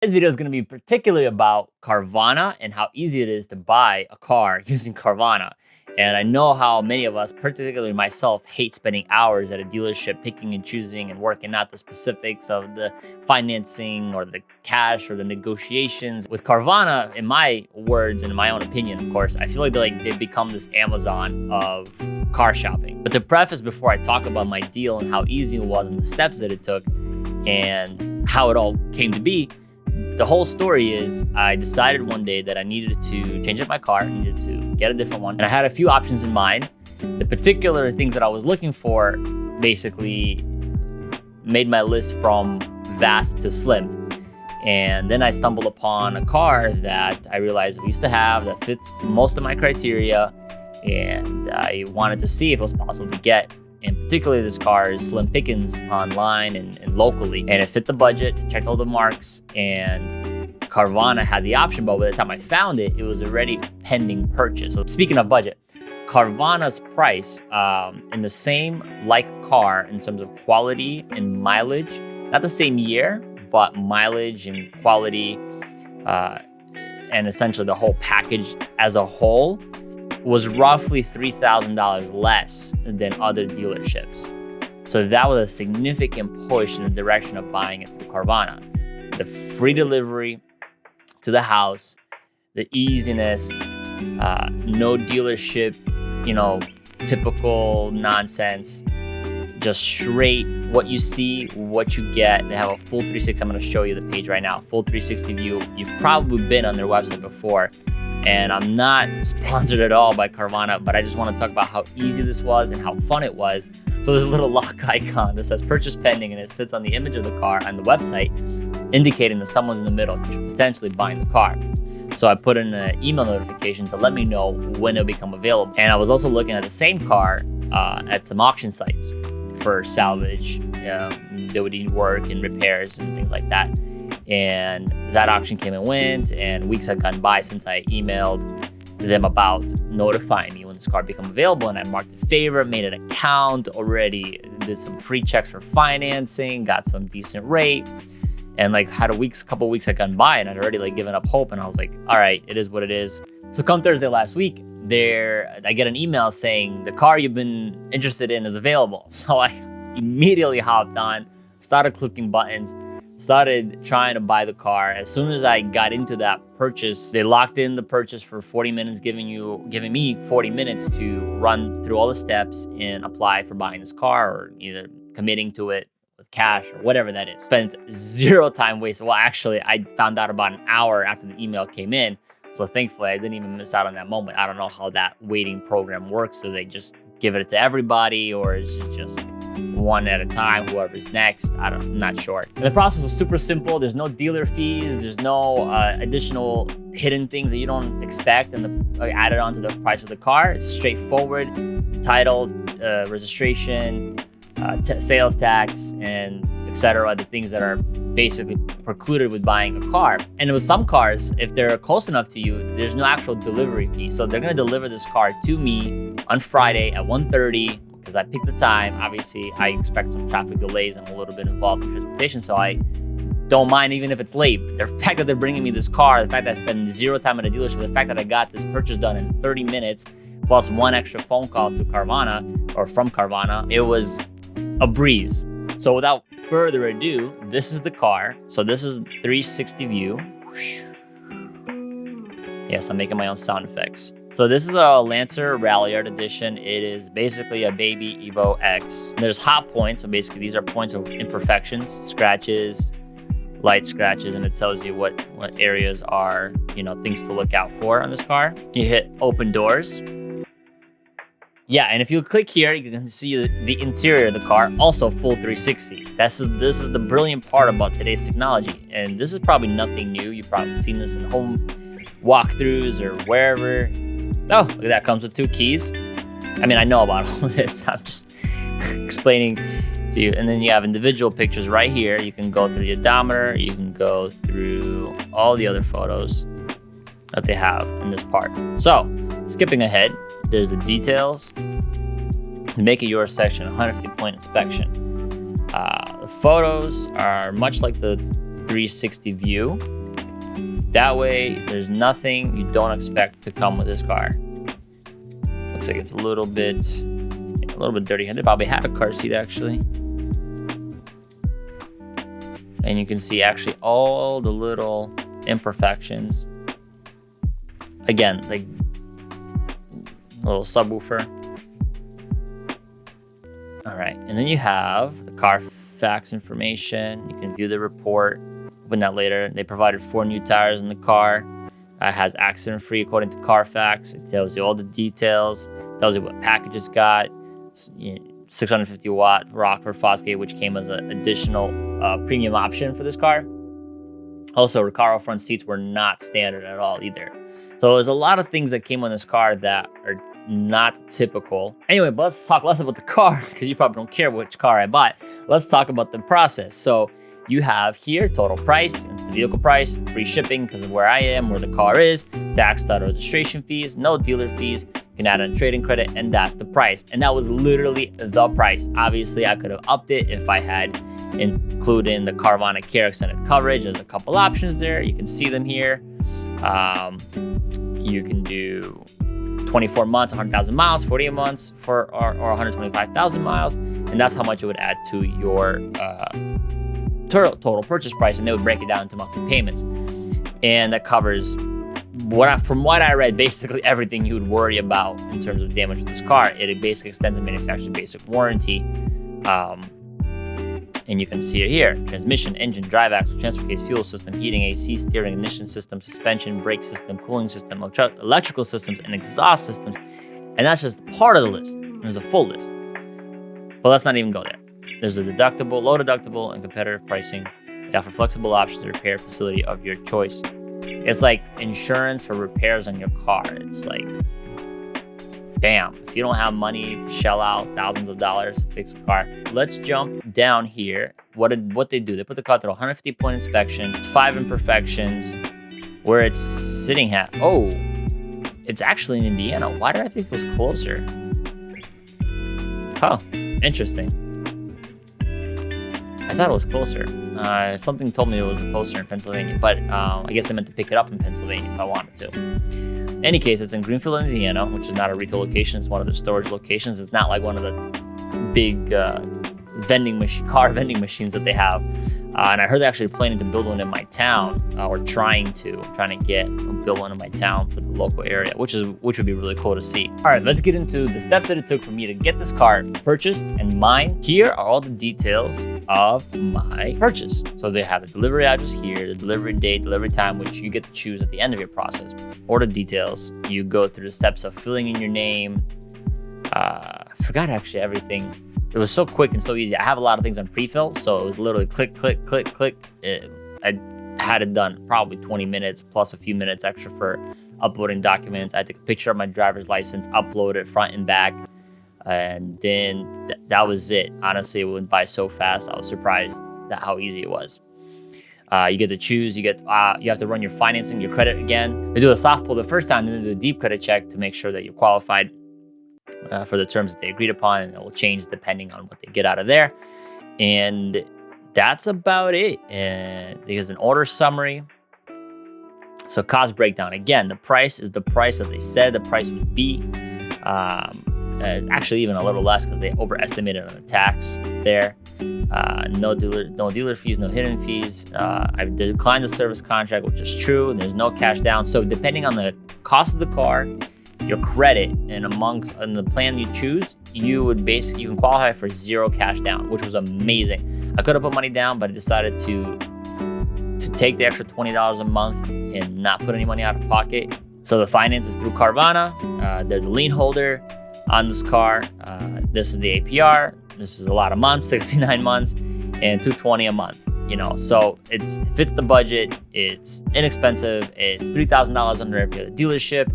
This video is going to be particularly about Carvana and how easy it is to buy a car using Carvana. And I know how many of us, particularly myself, hate spending hours at a dealership picking and choosing and working out the specifics of the financing or the cash or the negotiations. With Carvana, in my words and in my own opinion, of course, I feel like they've become this Amazon of car shopping. But to preface before I talk about my deal and how easy it was and the steps that it took and how it all came to be, the whole story is I decided one day that I needed to change up my car, needed to get a different one. And I had a few options in mind. The particular things that I was looking for basically made my list from vast to slim. And then I stumbled upon a car that I realized I used to have that fits most of my criteria. And I wanted to see if it was possible to get. And particularly this car is slim pickings online and locally. And it fit the budget, it checked all the marks, and Carvana had the option, but by the time I found it, it was already pending purchase. So speaking of budget, Carvana's price in the same like car in terms of quality and mileage, not the same year, but mileage and quality and essentially the whole package as a whole was roughly $3,000 less than other dealerships. So that was a significant push in the direction of buying it through Carvana. The free delivery to the house, the easiness, no dealership, typical nonsense, just straight what you see, what you get. They have a full 360. I'm going to show you the page right now. Full 360 view. You've probably been on their website before. And I'm not sponsored at all by Carvana, but I just want to talk about how easy this was and how fun it was. So there's a little lock icon that says purchase pending, and it sits on the image of the car on the website, indicating that someone's in the middle, potentially buying the car. So I put in an email notification to let me know when it'll become available. And I was also looking at the same car at some auction sites for salvage. They would need work and repairs and things like that. And that auction came and went, and weeks had gone by since I emailed them about notifying me when this car became available. And I marked it favorite, made an account, already did some pre-checks for financing, got some decent rate, and had a couple weeks had gone by, and I'd already given up hope. And I was like, all right, it is what it is. So come Thursday last week, I get an email saying the car you've been interested in is available. So I immediately hopped on, started clicking buttons, started trying to buy the car. As soon as I got into that purchase, they locked in the purchase for 40 minutes, giving me 40 minutes to run through all the steps and apply for buying this car, or either committing to it with cash or whatever that is. Spent zero time wasted. Well, actually, I found out about an hour after the email came in. So thankfully, I didn't even miss out on that moment. I don't know how that waiting program works. So they just give it to everybody, or is it just one at a time, whoever's next? I'm not sure. And the process was super simple. There's no dealer fees. There's no additional hidden things that you don't expect and added onto the price of the car. It's straightforward. Title, registration, sales tax, and etc. The things that are basically precluded with buying a car. And with some cars, if they're close enough to you, there's no actual delivery fee. So they're going to deliver this car to me on Friday at 1:30. Because I picked the time. Obviously, I expect some traffic delays. I'm a little bit involved in transportation, so I don't mind even if it's late. The fact that they're bringing me this car, the fact that I spend zero time at a dealership, the fact that I got this purchase done in 30 minutes, plus one extra phone call to Carvana or from Carvana, it was a breeze. So without further ado, this is the car. So this is 360 view. Yes, I'm making my own sound effects. So this is a Lancer Ralliart edition. It is basically a baby Evo X. And there's hot points. So basically these are points of imperfections, scratches, light scratches, and it tells you what areas are, things to look out for on this car. You hit open doors. Yeah, and if you click here, you can see the interior of the car, also full 360. This is the brilliant part about today's technology. And this is probably nothing new. You've probably seen this in home walkthroughs or wherever. Oh, look at that, comes with 2 keys. I mean, I know about all of this. I'm just explaining to you. And then you have individual pictures right here. You can go through the odometer. You can go through all the other photos that they have in this part. So, skipping ahead, there's the details. The Make It Yours section, 150-point inspection. The photos are much like the 360 view. That way, there's nothing you don't expect to come with this car. Looks like it's a little bit dirty. They probably had a car seat actually. And you can see actually all the little imperfections. Again, like a little subwoofer. All right, and then you have the Carfax information. You can view the report. Open that later. They provided 4 new tires in the car. It has accident free according to Carfax. It tells you all the details. It tells you what packages got. 650 watt Rockford Fosgate, which came as an additional premium option for this car. Also, Recaro front seats were not standard at all either. So there's a lot of things that came on this car that are not typical. Anyway, but let's talk less about the car because you probably don't care which car I bought. Let's talk about the process. So you have here total price, it's the vehicle price, free shipping because of where I am, where the car is, tax, title, registration fees, no dealer fees, you can add on trading credit, and that's the price. And that was literally the price. Obviously, I could have upped it if I had included in the Carvana Care Extended coverage. There's a couple options there. You can see them here. You can do 24 months, 100,000 miles, 48 months or 125,000 miles, and that's how much it would add to your total purchase price, and they would break it down into monthly payments. And that covers from what I read, basically everything you would worry about in terms of damage with this car. It basically extends the manufacturer's basic warranty. And you can see it here: transmission, engine, drive axle, transfer case, fuel system, heating, AC, steering, ignition system, suspension, brake system, cooling system, electrical systems, and exhaust systems. And that's just part of the list. There's a full list. But let's not even go there. There's a deductible, low deductible, and competitive pricing. They offer flexible options to repair facility of your choice. It's like insurance for repairs on your car. It's like, bam, if you don't have money to shell out thousands of dollars to fix a car. Let's jump down here. What they do, they put the car through a 150-point inspection. It's 5 imperfections. Where it's sitting at, oh, it's actually in Indiana. Why did I think it was closer? Oh, interesting. I thought it was closer. Something told me it was closer in Pennsylvania, but I guess they meant to pick it up in Pennsylvania if I wanted to. In any case, it's in Greenfield, Indiana, which is not a retail location. It's one of the storage locations. It's not like one of the big car vending machines that they have. And I heard they're actually planning to build one in my town, or trying to build one in my town for the local area, which would be really cool to see. All right, let's get into the steps that it took for me to get this car purchased and mine. Here are all the details of my purchase. So they have the delivery address here, the delivery date, delivery time, which you get to choose at the end of your process. Order details. You go through the steps of filling in your name. I forgot actually everything. It was so quick and so easy. I have a lot of things on pre-fill, so it was literally click, click, click, click. I had it done probably 20 minutes plus a few minutes extra for uploading documents. I took a picture of my driver's license, upload it front and back, and then that was it. Honestly, it went by so fast. I was surprised at how easy it was. You get to choose. You have to run your financing, your credit again. They do a soft pull the first time, then they do a deep credit check to make sure that you're qualified for the terms that they agreed upon, and it will change depending on what they get out of there. And that's about it. And there's an order summary. So cost breakdown. Again, the price is the price that they said the price would be. Actually, even a little less because they overestimated on the tax there. No dealer fees, no hidden fees. I declined the service contract, which is true. And there's no cash down. So depending on the cost of the car, your credit, and in the plan you choose, you can qualify for 0 cash down, which was amazing. I could have put money down, but I decided to take the extra $20 a month and not put any money out of pocket. So the finance is through Carvana. They're the lien holder on this car. This is the APR. This is a lot of months, 69 months, and $220 a month. So it fits the budget. It's inexpensive. It's $3,000 under every other dealership.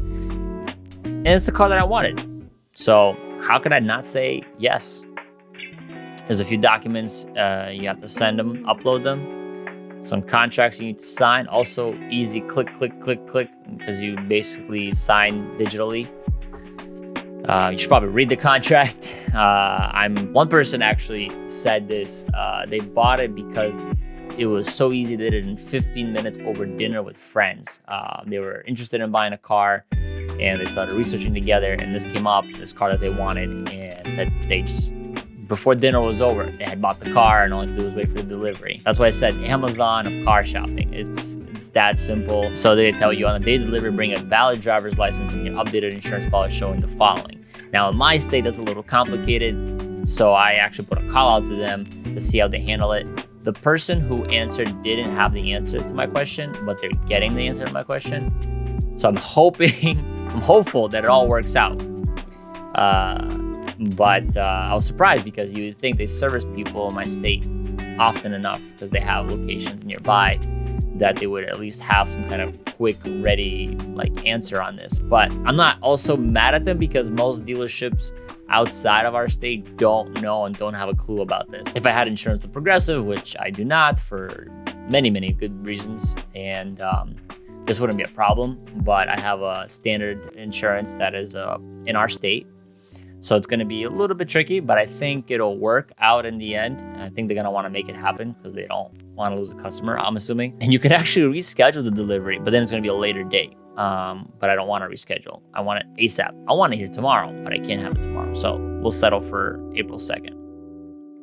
And it's the car that I wanted. So how could I not say yes? There's a few documents you have to send them, upload them. Some contracts you need to sign. Also easy, click, click, click, click, because you basically sign digitally. You should probably read the contract. One person actually said this. They bought it because it was so easy. They did it in 15 minutes over dinner with friends. They were interested in buying a car, and they started researching together, and this came up, this car that they wanted, and that they just, before dinner was over, they had bought the car, and all they had to do was wait for the delivery. That's why I said Amazon of car shopping. It's that simple. So they tell you on the day of delivery, bring a valid driver's license and your updated insurance policy showing the following. Now in my state, that's a little complicated, so I actually put a call out to them to see how they handle it. The person who answered didn't have the answer to my question, but they're getting the answer to my question. So I'm hopeful that it all works out. But I was surprised because you would think they service people in my state often enough because they have locations nearby that they would at least have some kind of quick, ready answer on this. But I'm not also mad at them because most dealerships outside of our state don't know and don't have a clue about this. If I had insurance with Progressive, which I do not for many, many good reasons, and this wouldn't be a problem, but I have a standard insurance that is in our state. So it's gonna be a little bit tricky, but I think it'll work out in the end. And I think they're gonna wanna make it happen because they don't wanna lose a customer, I'm assuming. And you could actually reschedule the delivery, but then it's gonna be a later date. But I don't wanna reschedule. I want it ASAP. I want it here tomorrow, but I can't have it tomorrow. So we'll settle for April 2nd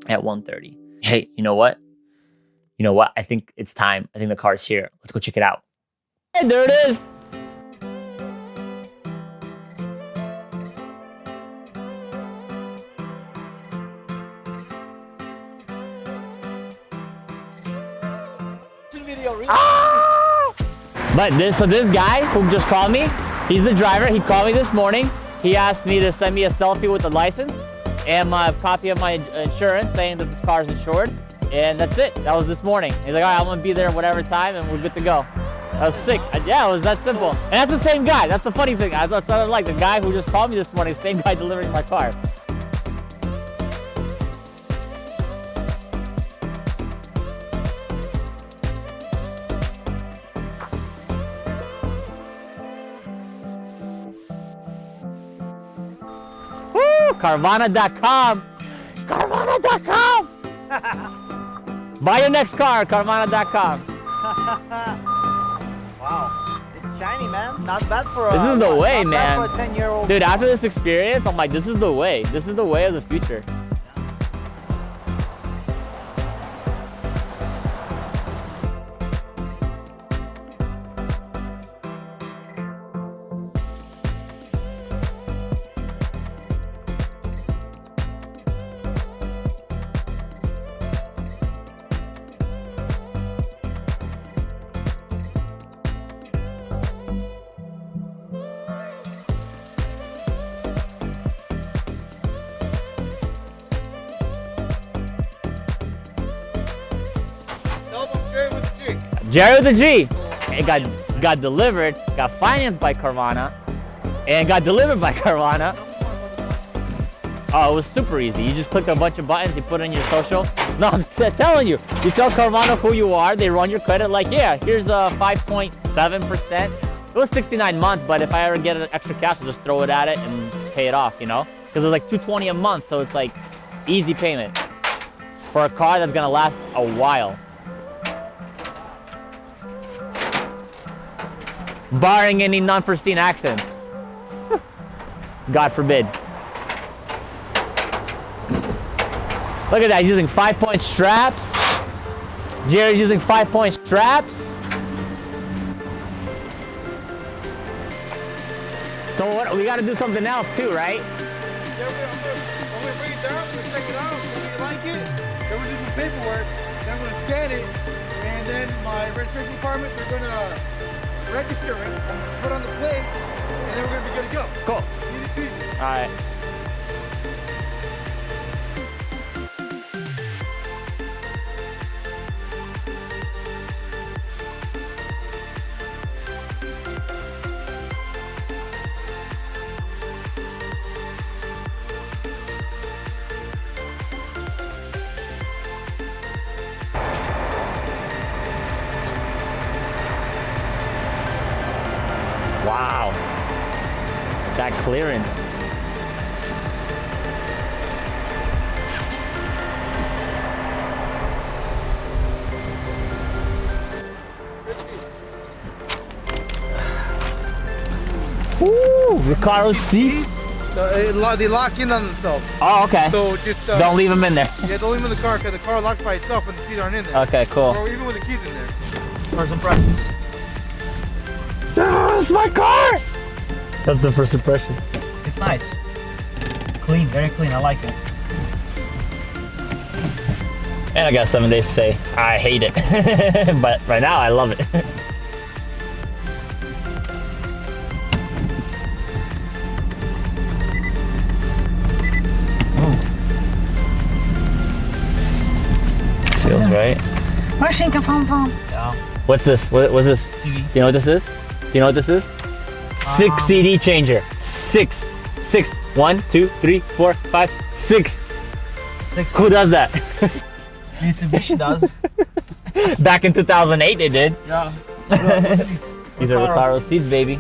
at 1:30. Hey, you know what? I think it's time. I think the car's here. Let's go check it out. Hey, there it is. But this guy who just called me, he's the driver. He called me this morning. He asked me to send me a selfie with the license and my copy of my insurance saying that this car is insured. And that's it. That was this morning. He's like, all right, I'm gonna be there at whatever time and we're good to go. That was sick. Yeah, it was that simple. And that's the same guy. That's the funny thing. I thought like the guy who just called me this morning, same guy delivering my car. Carvana.com. Carvana.com. Buy your next car, Carvana.com. Wow, it's shiny, man. Not bad for this is the way, man. Not for a 10-year-old. Dude, after this experience, I'm like, this is the way. This is the way of the future. Jerry with a G. It got delivered, got financed by Carvana, and got delivered by Carvana. Oh, it was super easy. You just click a bunch of buttons, you put in your social. No, I'm telling you, you tell Carvana who you are, they run your credit like, yeah, here's a 5.7%. It was 69 months, but if I ever get an extra cash, I'll just throw it at it and just pay it off, you know? Because it's like $220 a month, so it's like easy payment for a car that's gonna last a while. Barring any unforeseen accidents. God forbid. Look at that, he's using 5-point straps. Jerry's using 5-point straps. So what, we gotta do something else too, right? Yeah, I'm gonna bring it down, we're gonna check it out, if you like it, then we'll do some paperwork, then I'm gonna scan it, and then my registration department, they're gonna register it, put on the plate, and then we're gonna be good to go. Cool. Easy peasy. All right. Wow, that clearance. Ooh, Recaro seats. They lock in on themselves. Oh, okay. So just don't leave them in there. Yeah, don't leave them in the car because the car locks by itself when the keys aren't in there. Okay, cool. Or even with the keys in there. First impressions. That's my car. That's the first impressions. It's nice. Clean, very clean. I like it. And I got 7 days to say I hate it, but right now I love it. Feels right. Machine can phone. Yeah. What's this? What's this? CD. Do you know what this is? Do you know what this is? 6 CD changer. 6. 1, 2, 3, 4, 5, 6. 6. Who does that? Mitsubishi does. Back in 2008 they did. Yeah. These are Recaro seats, baby.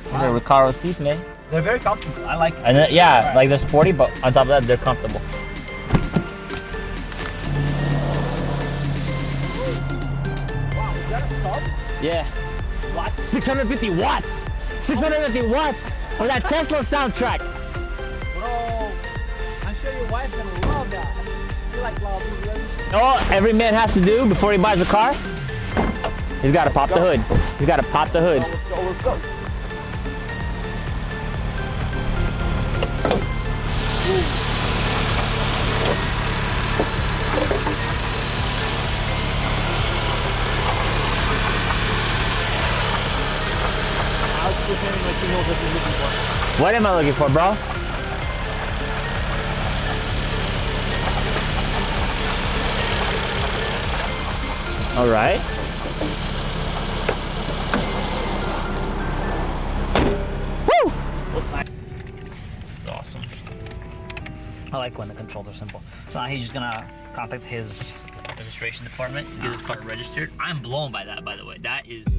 These are Recaro seats, man. They're very comfortable. I like it. And then, yeah, like they're sporty, but on top of that, they're comfortable. Wow, is that a sub? Yeah. What? 650 watts. 650 watts for that Tesla soundtrack. Bro, I'm sure your wife's gonna love that. She likes loud music, doesn't she? All every man has to do before he buys a car, he's got to pop the hood. He's got to pop the hood. Let's go. What am I looking for, bro? All right. Woo! Looks nice. This is awesome. I like when the controls are simple. So now he's just gonna contact his registration department and get his car registered. I'm blown by that, by the way. That is,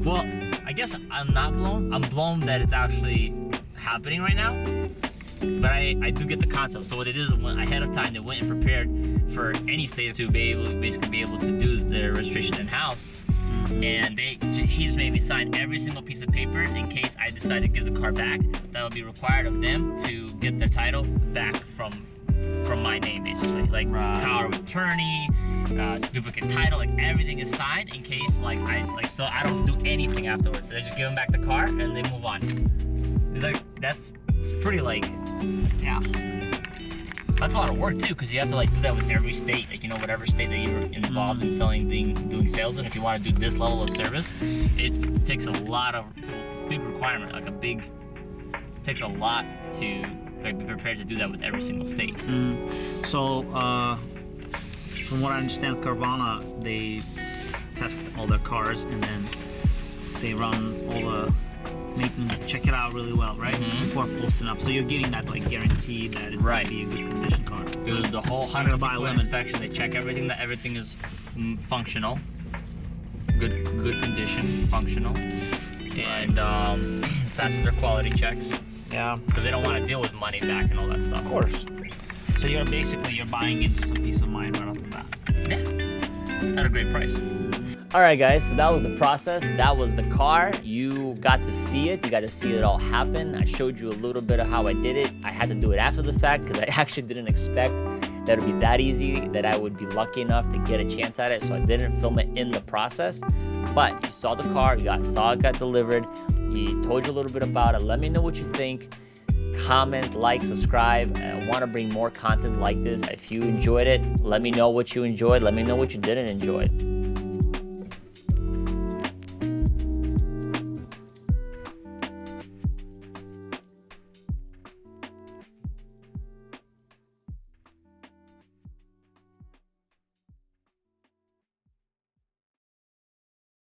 well, I guess I'm not blown. I'm blown that it's actually happening right now. But I do get the concept. So what it is, when ahead of time they went and prepared for any state to be able, basically be able to do their registration in house, and he just made me sign every single piece of paper in case I decide to give the car back. That will be required of them to get their title back from my name, basically, like power of attorney, duplicate title, like everything is signed in case so I don't do anything afterwards. They just give them back the car and they move on. It's like that's pretty Yeah. That's a lot of work too, because you have to do that with every state, whatever state that you're involved in doing sales in. If you want to do this level of service, it takes it's a big requirement, takes a lot to be prepared to do that with every single state. So, from what I understand, Carvana, they test all their cars and then they run all the maintenance, check it out really well, right? Before posting up. So you're getting that guarantee that it's going to be a good condition car. The whole 100% inspection, they check everything, that everything is functional, good condition, functional, and that's their quality checks. Yeah. Because they don't want to deal with money back and all that stuff. Of course. So you're buying into some peace of mind right off the bat. Yeah. At a great price. All right, guys, so that was the process. That was the car. You got to see it. You got to see it all happen. I showed you a little bit of how I did it. I had to do it after the fact because I actually didn't expect that it would be that easy, that I would be lucky enough to get a chance at it. So I didn't film it in the process. But you saw the car. You saw it got delivered. He told you a little bit about it. Let me know what you think. Comment, like, subscribe. I want to bring more content like this. If you enjoyed it, let me know what you enjoyed. Let me know what you didn't enjoy.